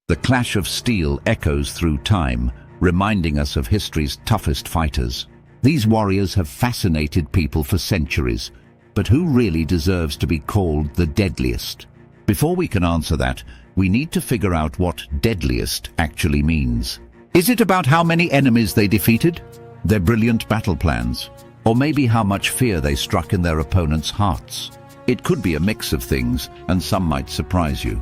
The clash of steel echoes through time, reminding us of history's toughest fighters. These warriors have fascinated people for centuries, but who really deserves to be called the deadliest? Before we can answer that, we need to figure out what deadliest actually means. Is it about how many enemies they defeated? Their brilliant battle plans? Or maybe how much fear they struck in their opponents' hearts? It could be a mix of things, and some might surprise you.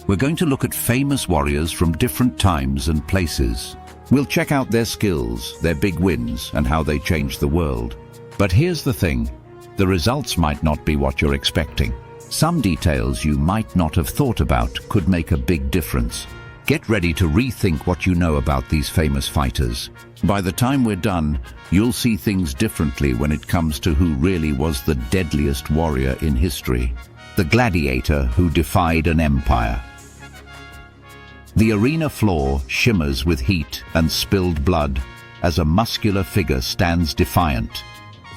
We're going to look at famous warriors from different times and places. We'll check out their skills, their big wins, and how they changed the world. But here's the thing, the results might not be what you're expecting. Some details you might not have thought about could make a big difference. Get ready to rethink what you know about these famous fighters. By the time we're done, you'll see things differently when it comes to who really was the deadliest warrior in history. The gladiator who defied an empire. The arena floor shimmers with heat and spilled blood as a muscular figure stands defiant,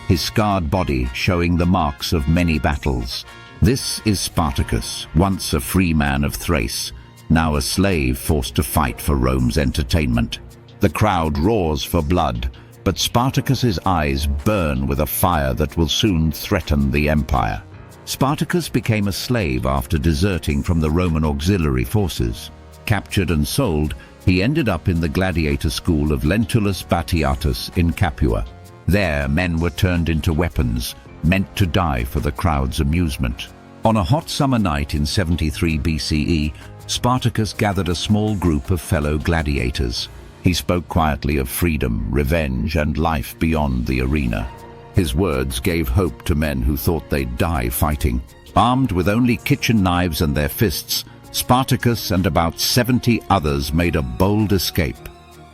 his scarred body showing the marks of many battles. This is Spartacus, once a free man of Thrace, now a slave forced to fight for Rome's entertainment. The crowd roars for blood, but Spartacus's eyes burn with a fire that will soon threaten the empire. Spartacus became a slave after deserting from the Roman auxiliary forces. Captured and sold, he ended up in the gladiator school of Lentulus Batiatus in Capua. There, men were turned into weapons, meant to die for the crowd's amusement. On a hot summer night in 73 BCE, Spartacus gathered a small group of fellow gladiators. He spoke quietly of freedom, revenge, and life beyond the arena. His words gave hope to men who thought they'd die fighting. Armed with only kitchen knives and their fists, Spartacus and about 70 others made a bold escape.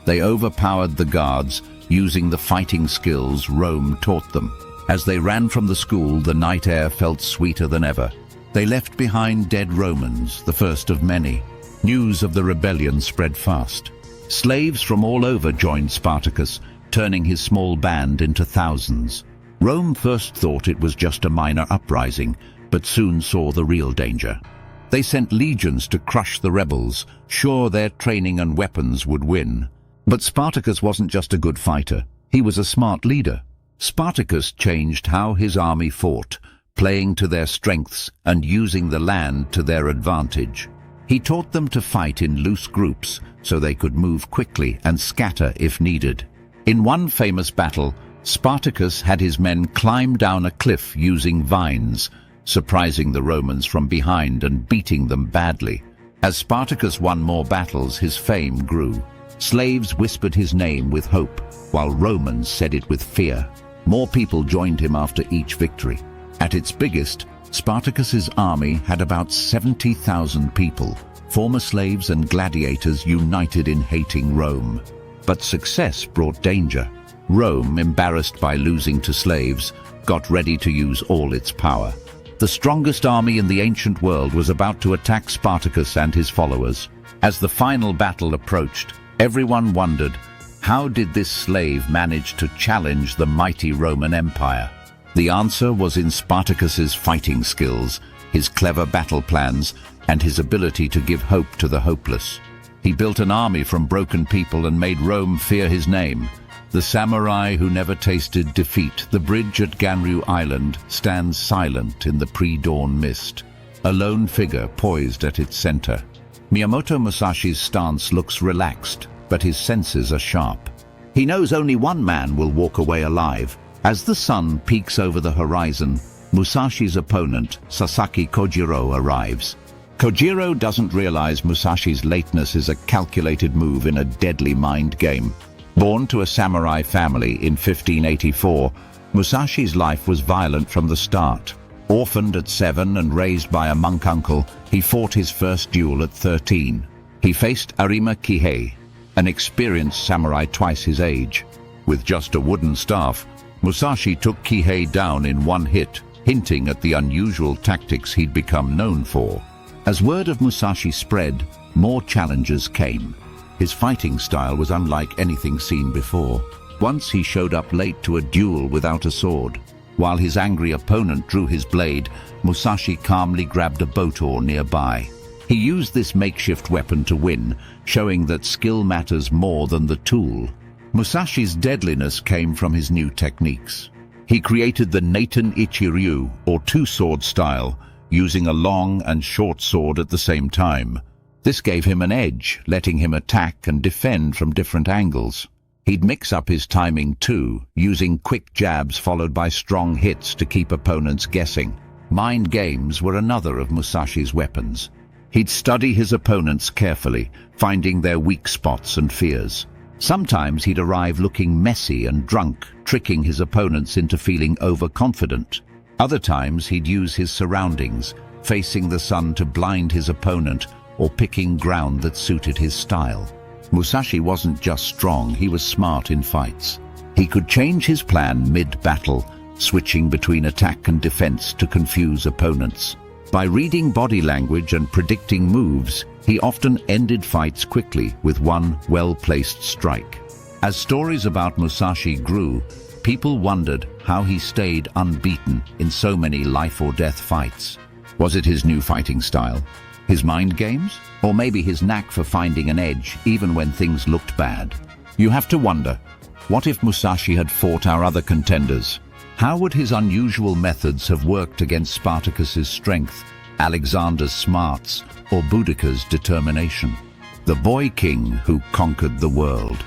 They overpowered the guards, using the fighting skills Rome taught them. As they ran from the school, the night air felt sweeter than ever. They left behind dead Romans, the first of many. News of the rebellion spread fast. Slaves from all over joined Spartacus, turning his small band into thousands. Rome first thought it was just a minor uprising, but soon saw the real danger. They sent legions to crush the rebels, sure their training and weapons would win. But Spartacus wasn't just a good fighter, he was a smart leader. Spartacus changed how his army fought, playing to their strengths and using the land to their advantage. He taught them to fight in loose groups so they could move quickly and scatter if needed. In one famous battle, Spartacus had his men climb down a cliff using vines, surprising the Romans from behind and beating them badly. As Spartacus won more battles, his fame grew. Slaves whispered his name with hope, while Romans said it with fear. More people joined him after each victory. At its biggest, Spartacus's army had about 70,000 people, former slaves and gladiators united in hating Rome. But success brought danger. Rome, embarrassed by losing to slaves, got ready to use all its power. The strongest army in the ancient world was about to attack Spartacus and his followers. As the final battle approached, everyone wondered, how did this slave manage to challenge the mighty Roman Empire? The answer was in Spartacus's fighting skills, his clever battle plans, and his ability to give hope to the hopeless. He built an army from broken people and made Rome fear his name. The samurai who never tasted defeat, the bridge at Ganryu Island, stands silent in the pre-dawn mist, a lone figure poised at its center. Miyamoto Musashi's stance looks relaxed, but his senses are sharp. He knows only one man will walk away alive. As the sun peaks over the horizon, Musashi's opponent, Sasaki Kojiro, arrives. Kojiro doesn't realize Musashi's lateness is a calculated move in a deadly mind game. Born to a samurai family in 1584, Musashi's life was violent from the start. Orphaned at 7 and raised by a monk uncle, he fought his first duel at 13. He faced Arima Kihei, an experienced samurai twice his age. With just a wooden staff, Musashi took Kihei down in one hit, hinting at the unusual tactics he'd become known for. As word of Musashi spread, more challenges came. His fighting style was unlike anything seen before. Once he showed up late to a duel without a sword. While his angry opponent drew his blade, Musashi calmly grabbed a boat oar nearby. He used this makeshift weapon to win, showing that skill matters more than the tool. Musashi's deadliness came from his new techniques. He created the Naiten Ichiryu, or two-sword style, using a long and short sword at the same time. This gave him an edge, letting him attack and defend from different angles. He'd mix up his timing too, using quick jabs followed by strong hits to keep opponents guessing. Mind games were another of Musashi's weapons. He'd study his opponents carefully, finding their weak spots and fears. Sometimes he'd arrive looking messy and drunk, tricking his opponents into feeling overconfident. Other times he'd use his surroundings, facing the sun to blind his opponent or picking ground that suited his style. Musashi wasn't just strong, he was smart in fights. He could change his plan mid-battle, switching between attack and defense to confuse opponents. By reading body language and predicting moves, he often ended fights quickly with one well-placed strike. As stories about Musashi grew, people wondered how he stayed unbeaten in so many life-or-death fights. Was it his new fighting style? His mind games? Or maybe his knack for finding an edge even when things looked bad? You have to wonder, what if Musashi had fought our other contenders? How would his unusual methods have worked against Spartacus's strength, Alexander's smarts, or Boudica's determination? The boy king who conquered the world.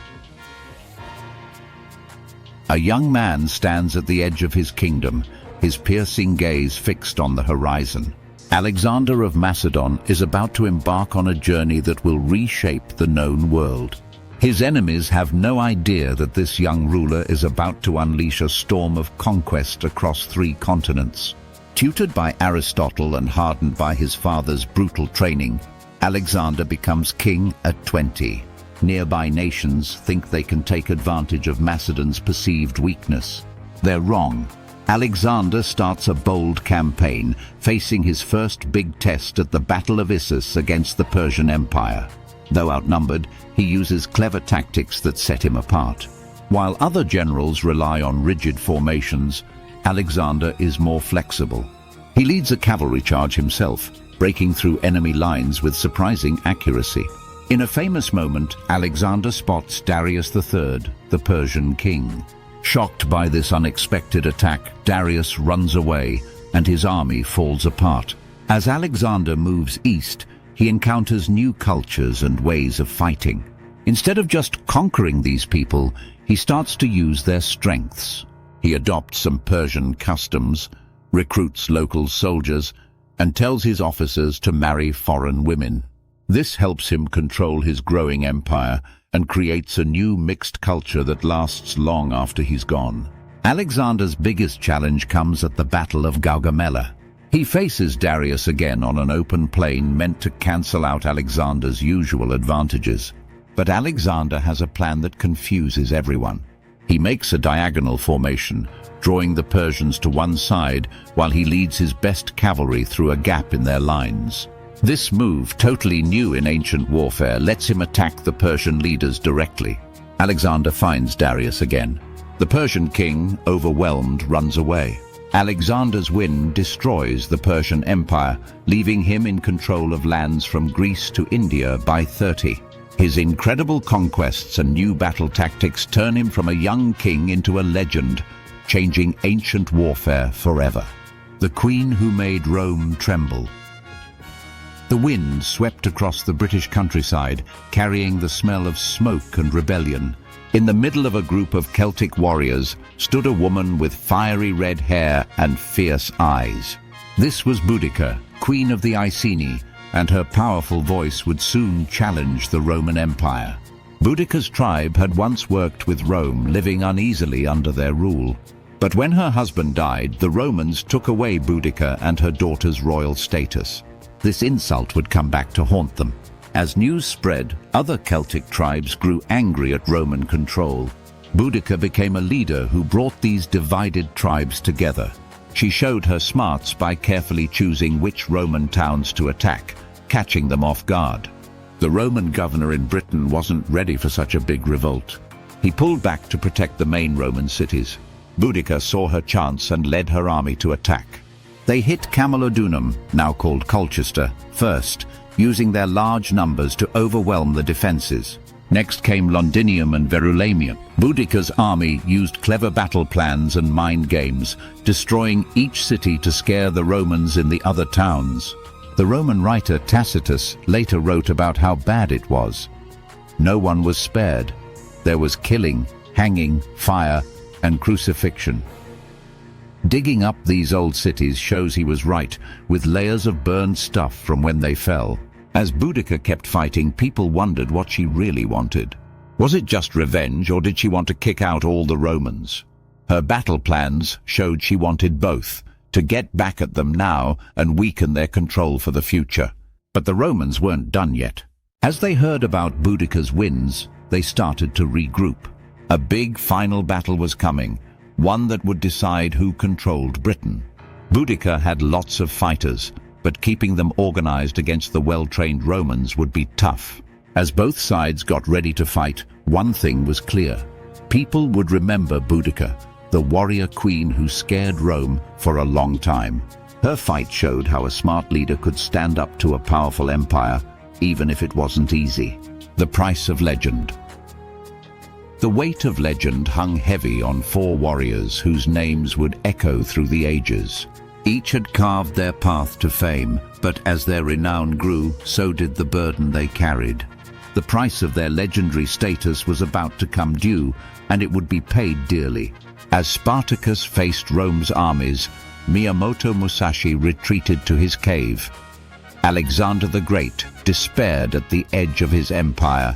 A young man stands at the edge of his kingdom, his piercing gaze fixed on the horizon. Alexander of Macedon is about to embark on a journey that will reshape the known world. His enemies have no idea that this young ruler is about to unleash a storm of conquest across 3 continents. Tutored by Aristotle and hardened by his father's brutal training, Alexander becomes king at 20. Nearby nations think they can take advantage of Macedon's perceived weakness. They're wrong. Alexander starts a bold campaign, facing his first big test at the Battle of Issus against the Persian Empire. Though outnumbered, he uses clever tactics that set him apart. While other generals rely on rigid formations, Alexander is more flexible. He leads a cavalry charge himself, breaking through enemy lines with surprising accuracy. In a famous moment, Alexander spots Darius III, the Persian king. Shocked by this unexpected attack, Darius runs away, and his army falls apart. As Alexander moves east, he encounters new cultures and ways of fighting. Instead of just conquering these people, he starts to use their strengths. He adopts some Persian customs, recruits local soldiers, and tells his officers to marry foreign women. This helps him control his growing empire and creates a new mixed culture that lasts long after he's gone. Alexander's biggest challenge comes at the Battle of Gaugamela. He faces Darius again on an open plain meant to cancel out Alexander's usual advantages. But Alexander has a plan that confuses everyone. He makes a diagonal formation, drawing the Persians to one side while he leads his best cavalry through a gap in their lines. This move, totally new in ancient warfare, lets him attack the Persian leaders directly. Alexander finds Darius again. The Persian king, overwhelmed, runs away. Alexander's win destroys the Persian Empire, leaving him in control of lands from Greece to India by 30. His incredible conquests and new battle tactics turn him from a young king into a legend, changing ancient warfare forever. The queen who made Rome tremble. The wind swept across the British countryside, carrying the smell of smoke and rebellion. In the middle of a group of Celtic warriors stood a woman with fiery red hair and fierce eyes. This was Boudica, queen of the Iceni, and her powerful voice would soon challenge the Roman Empire. Boudica's tribe had once worked with Rome, living uneasily under their rule. But when her husband died, the Romans took away Boudica and her daughter's royal status. This insult would come back to haunt them. As news spread, other Celtic tribes grew angry at Roman control. Boudica became a leader who brought these divided tribes together. She showed her smarts by carefully choosing which Roman towns to attack, catching them off guard. The Roman governor in Britain wasn't ready for such a big revolt. He pulled back to protect the main Roman cities. Boudica saw her chance and led her army to attack. They hit Camalodunum, now called Colchester, first, using their large numbers to overwhelm the defenses. Next came Londinium and Verulamium. Boudica's army used clever battle plans and mind games, destroying each city to scare the Romans in the other towns. The Roman writer Tacitus later wrote about how bad it was. No one was spared. There was killing, hanging, fire, and crucifixion. Digging up these old cities shows he was right, with layers of burned stuff from when they fell. As Boudica kept fighting, people wondered what she really wanted. Was it just revenge, or did she want to kick out all the Romans? Her battle plans showed she wanted both, to get back at them now and weaken their control for the future. But the Romans weren't done yet. As they heard about Boudica's wins, they started to regroup. A big final battle was coming, one that would decide who controlled Britain. Boudica had lots of fighters, but keeping them organized against the well-trained Romans would be tough. As both sides got ready to fight, one thing was clear. People would remember Boudica, the warrior queen who scared Rome for a long time. Her fight showed how a smart leader could stand up to a powerful empire, even if it wasn't easy. The price of legend. The weight of legend hung heavy on 4 warriors whose names would echo through the ages. Each had carved their path to fame, but as their renown grew, so did the burden they carried. The price of their legendary status was about to come due, and it would be paid dearly. As Spartacus faced Rome's armies, Miyamoto Musashi retreated to his cave. Alexander the Great despaired at the edge of his empire,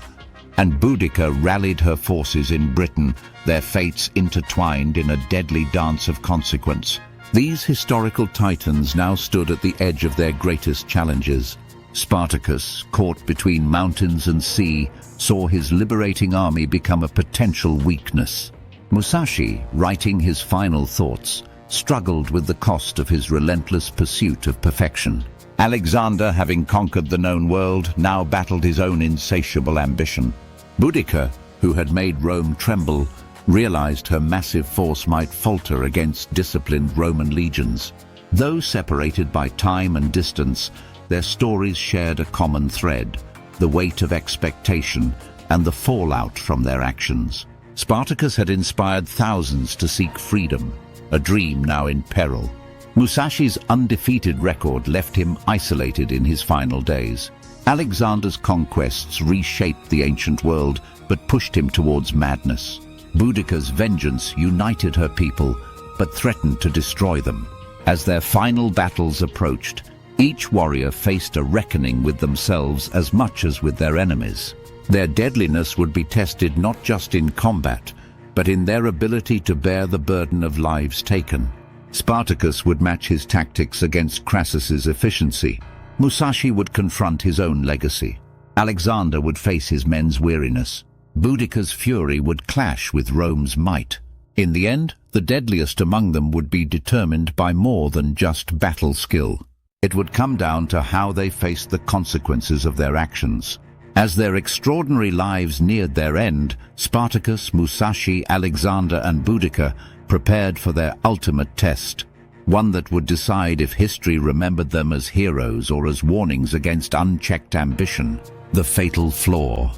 and Boudica rallied her forces in Britain, their fates intertwined in a deadly dance of consequence. These historical titans now stood at the edge of their greatest challenges. Spartacus, caught between mountains and sea, saw his liberating army become a potential weakness. Musashi, writing his final thoughts, struggled with the cost of his relentless pursuit of perfection. Alexander, having conquered the known world, now battled his own insatiable ambition. Boudica, who had made Rome tremble, realized her massive force might falter against disciplined Roman legions. Though separated by time and distance, their stories shared a common thread: the weight of expectation and the fallout from their actions. Spartacus had inspired thousands to seek freedom, a dream now in peril. Musashi's undefeated record left him isolated in his final days. Alexander's conquests reshaped the ancient world, but pushed him towards madness. Boudica's vengeance united her people, but threatened to destroy them. As their final battles approached, each warrior faced a reckoning with themselves as much as with their enemies. Their deadliness would be tested not just in combat, but in their ability to bear the burden of lives taken. Spartacus would match his tactics against Crassus's efficiency. Musashi would confront his own legacy. Alexander would face his men's weariness. Boudica's fury would clash with Rome's might. In the end, the deadliest among them would be determined by more than just battle skill. It would come down to how they faced the consequences of their actions. As their extraordinary lives neared their end, Spartacus, Musashi, Alexander, and Boudica prepared for their ultimate test, one that would decide if history remembered them as heroes or as warnings against unchecked ambition. The fatal flaw.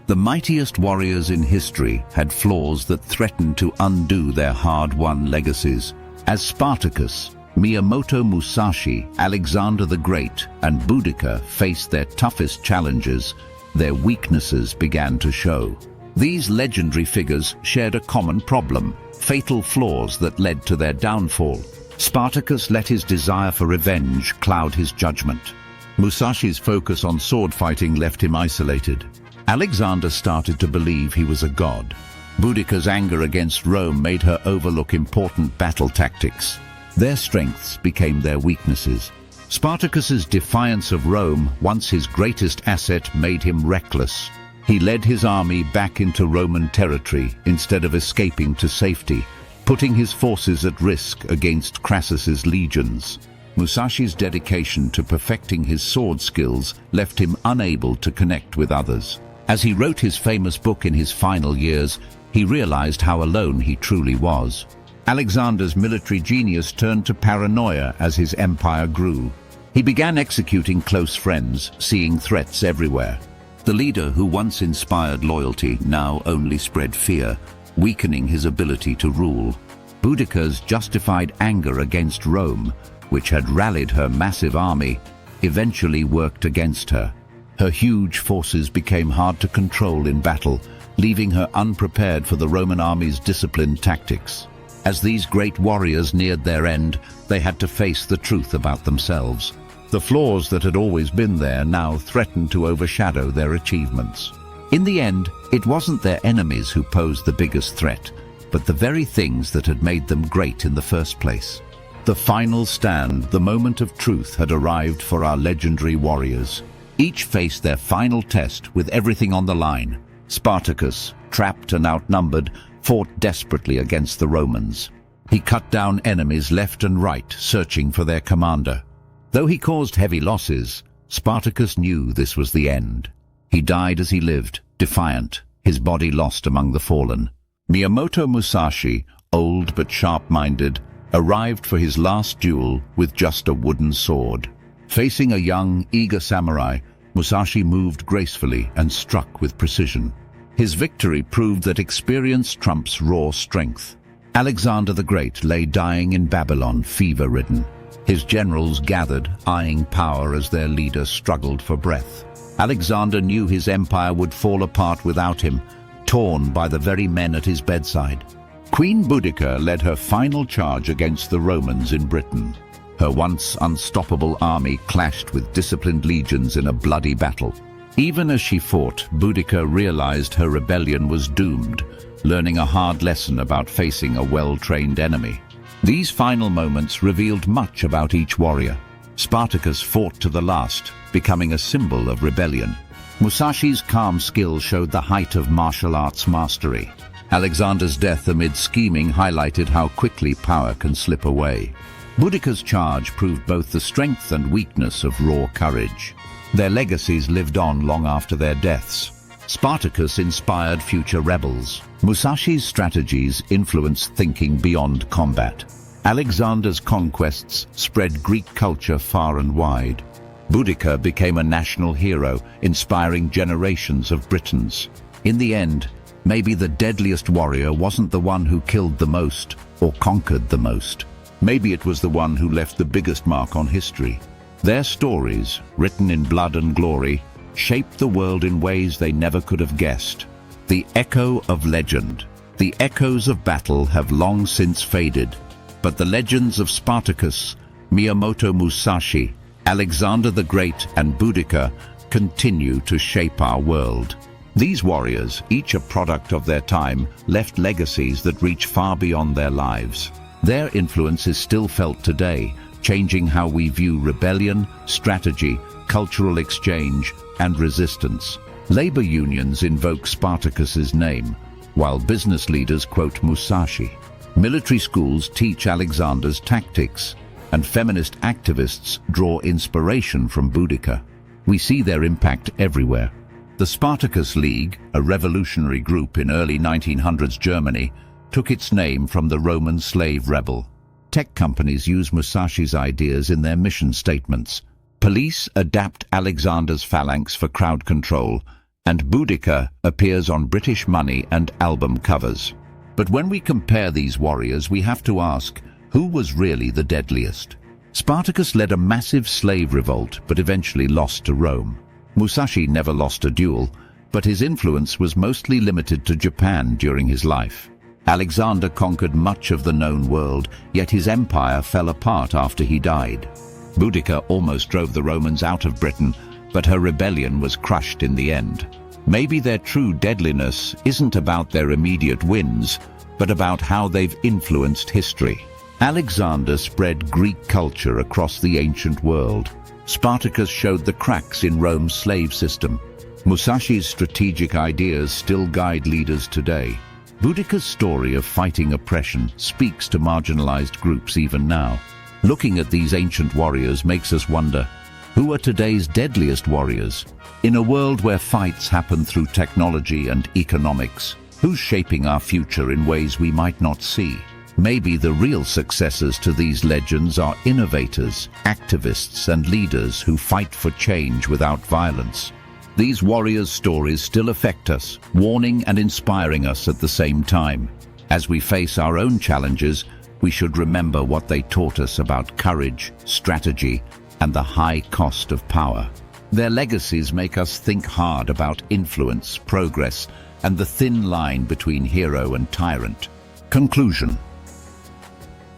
The mightiest warriors in history had flaws that threatened to undo their hard-won legacies. As Spartacus, Miyamoto Musashi, Alexander the Great, and Boudica faced their toughest challenges, their weaknesses began to show. These legendary figures shared a common problem: fatal flaws that led to their downfall. Spartacus let his desire for revenge cloud his judgment. Musashi's focus on sword fighting left him isolated. Alexander started to believe he was a god. Boudica's anger against Rome made her overlook important battle tactics. Their strengths became their weaknesses. Spartacus's defiance of Rome, once his greatest asset, made him reckless. He led his army back into Roman territory instead of escaping to safety, putting his forces at risk against Crassus's legions. Musashi's dedication to perfecting his sword skills left him unable to connect with others. As he wrote his famous book in his final years, he realized how alone he truly was. Alexander's military genius turned to paranoia as his empire grew. He began executing close friends, seeing threats everywhere. The leader who once inspired loyalty now only spread fear, weakening his ability to rule. Boudica's justified anger against Rome, which had rallied her massive army, eventually worked against her. Her huge forces became hard to control in battle, leaving her unprepared for the Roman army's disciplined tactics. As these great warriors neared their end, they had to face the truth about themselves. The flaws that had always been there now threatened to overshadow their achievements. In the end, it wasn't their enemies who posed the biggest threat, but the very things that had made them great in the first place. The final stand, the moment of truth, had arrived for our legendary warriors. Each faced their final test with everything on the line. Spartacus, trapped and outnumbered, fought desperately against the Romans. He cut down enemies left and right, searching for their commander. Though he caused heavy losses, Spartacus knew this was the end. He died as he lived, defiant, his body lost among the fallen. Miyamoto Musashi, old but sharp-minded, arrived for his last duel with just a wooden sword. Facing a young, eager samurai, Musashi moved gracefully and struck with precision. His victory proved that experience trumps raw strength. Alexander the Great lay dying in Babylon, fever-ridden. His generals gathered, eyeing power as their leader struggled for breath. Alexander knew his empire would fall apart without him, torn by the very men at his bedside. Queen Boudica led her final charge against the Romans in Britain. Her once unstoppable army clashed with disciplined legions in a bloody battle. Even as she fought, Boudica realized her rebellion was doomed, learning a hard lesson about facing a well-trained enemy. These final moments revealed much about each warrior. Spartacus fought to the last, becoming a symbol of rebellion. Musashi's calm skill showed the height of martial arts mastery. Alexander's death amid scheming highlighted how quickly power can slip away. Boudica's charge proved both the strength and weakness of raw courage. Their legacies lived on long after their deaths. Spartacus inspired future rebels. Musashi's strategies influenced thinking beyond combat. Alexander's conquests spread Greek culture far and wide. Boudica became a national hero, inspiring generations of Britons. In the end, maybe the deadliest warrior wasn't the one who killed the most or conquered the most. Maybe it was the one who left the biggest mark on history. Their stories, written in blood and glory, shaped the world in ways they never could have guessed. The echo of legend. The echoes of battle have long since faded, but the legends of Spartacus, Miyamoto Musashi, Alexander the Great, and Boudica continue to shape our world. These warriors, each a product of their time, left legacies that reach far beyond their lives. Their influence is still felt today, changing how we view rebellion, strategy, cultural exchange, and resistance. Labor unions invoke Spartacus's name, while business leaders quote Musashi. Military schools teach Alexander's tactics, and feminist activists draw inspiration from Boudica. We see their impact everywhere. The Spartacus League, a revolutionary group in early 1900s Germany, took its name from the Roman slave rebel. Tech companies use Musashi's ideas in their mission statements. Police adapt Alexander's phalanx for crowd control, and Boudica appears on British money and album covers. But when we compare these warriors, we have to ask, who was really the deadliest? Spartacus led a massive slave revolt, but eventually lost to Rome. Musashi never lost a duel, but his influence was mostly limited to Japan during his life. Alexander conquered much of the known world, yet his empire fell apart after he died. Boudica almost drove the Romans out of Britain, but her rebellion was crushed in the end. Maybe their true deadliness isn't about their immediate wins, but about how they've influenced history. Alexander spread Greek culture across the ancient world. Spartacus showed the cracks in Rome's slave system. Musashi's strategic ideas still guide leaders today. Boudica's story of fighting oppression speaks to marginalized groups even now. Looking at these ancient warriors makes us wonder, who are today's deadliest warriors? In a world where fights happen through technology and economics, who's shaping our future in ways we might not see? Maybe the real successors to these legends are innovators, activists, and leaders who fight for change without violence. These warriors' stories still affect us, warning and inspiring us at the same time. As we face our own challenges, we should remember what they taught us about courage, strategy, and the high cost of power. Their legacies make us think hard about influence, progress, and the thin line between hero and tyrant. Conclusion.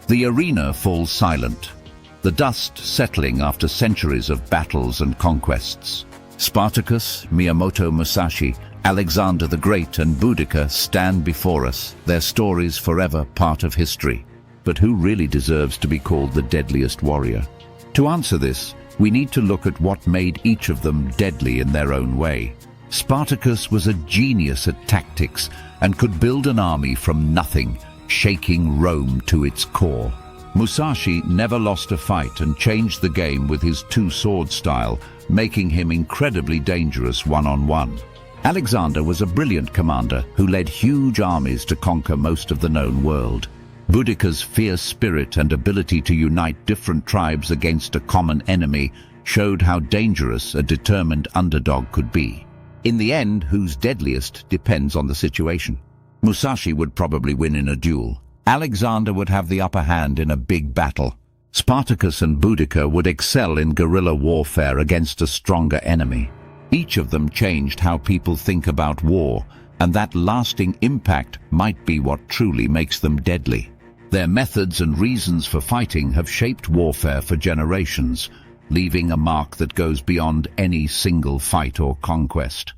The arena falls silent, the dust settling after centuries of battles and conquests. Spartacus, Miyamoto Musashi, Alexander the Great, and Boudica stand before us, their stories forever part of history. But who really deserves to be called the deadliest warrior? To answer this, we need to look at what made each of them deadly in their own way. Spartacus was a genius at tactics and could build an army from nothing, shaking Rome to its core. Musashi never lost a fight and changed the game with his two-sword style, making him incredibly dangerous one-on-one. Alexander was a brilliant commander who led huge armies to conquer most of the known world. Boudica's fierce spirit and ability to unite different tribes against a common enemy showed how dangerous a determined underdog could be. In the end, who's deadliest depends on the situation. Musashi would probably win in a duel. Alexander would have the upper hand in a big battle. Spartacus and Boudica would excel in guerrilla warfare against a stronger enemy. Each of them changed how people think about war, and that lasting impact might be what truly makes them deadly. Their methods and reasons for fighting have shaped warfare for generations, leaving a mark that goes beyond any single fight or conquest.